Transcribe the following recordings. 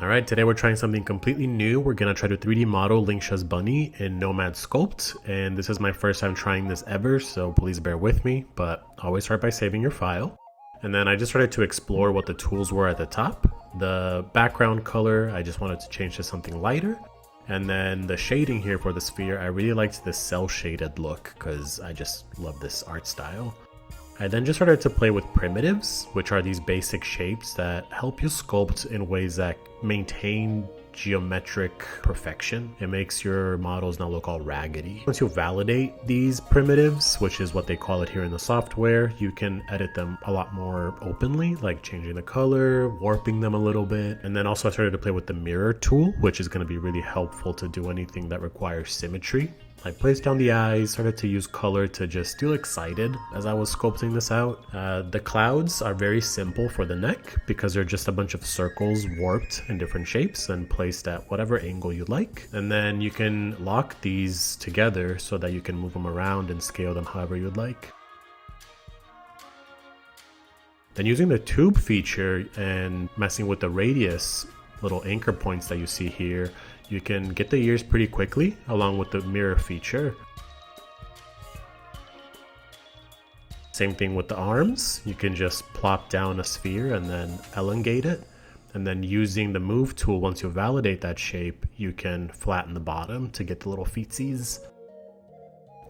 Alright, today we're trying something completely new. We're gonna try to 3D model Lingsha's bunny in Nomad Sculpt, and this is my first time trying this ever, so please bear with me, but always start by saving your file. And then I just started to explore what the tools were at the top. The background color, I just wanted to change to something lighter. And then the shading here for the sphere, I really liked the cell shaded look because I just love this art style. I then just started to play with primitives, which are these basic shapes that help you sculpt in ways that maintain geometric perfection. It makes your models not look all raggedy. Once you validate these primitives, which is what they call it here in the software, you can edit them a lot more openly, like changing the color, warping them a little bit. And then also I started to play with the mirror tool, which is going to be really helpful to do anything that requires symmetry. I placed down the eyes, started to use color to just feel excited as I was sculpting this out. The clouds are very simple for the neck because they're just a bunch of circles warped in different shapes and placed at whatever angle you like. And then you can lock these together so that you can move them around and scale them however you'd like. Then using the tube feature and messing with the radius, little anchor points that you see here, you can get the ears pretty quickly along with the mirror feature. Same thing with the arms. You can just plop down a sphere and then elongate it. And then using the move tool, once you validate that shape, you can flatten the bottom to get the little feetsies.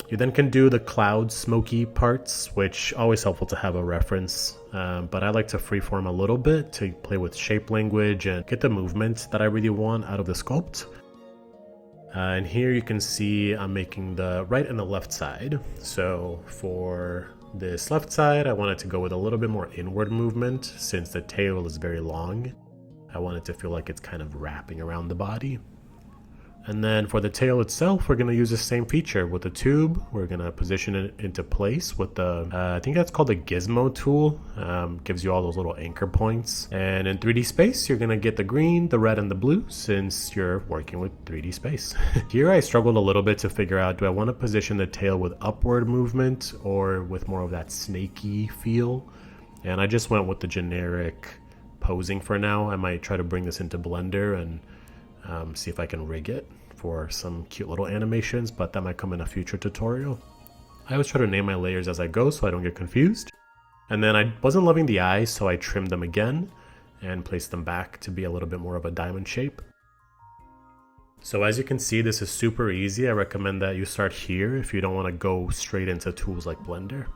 You then can do the cloud smoky parts, which always helpful to have a reference. But I like to freeform a little bit to play with shape language and get the movement that I really want out of the sculpt. And here you can see I'm making the right and the left side. So for this left side, I wanted to go with a little bit more inward movement since the tail is very long. I want it to feel like it's kind of wrapping around the body. And then for the tail itself, we're going to use the same feature with the tube. We're going to position it into place with the, I think that's called the gizmo tool. Gives you all those little anchor points. And in 3D space, you're going to get the green, the red, and the blue since you're working with 3D space. Here I struggled a little bit to figure out, do I want to position the tail with upward movement or with more of that snaky feel? And I just went with the generic posing for now. I might try to bring this into Blender and see if I can rig it for some cute little animations, but that might come in a future tutorial. I always try to name my layers as I go so I don't get confused. And then I wasn't loving the eyes, so I trimmed them again and placed them back to be a little bit more of a diamond shape. So as you can see, this is super easy. I recommend that you start here if you don't want to go straight into tools like Blender.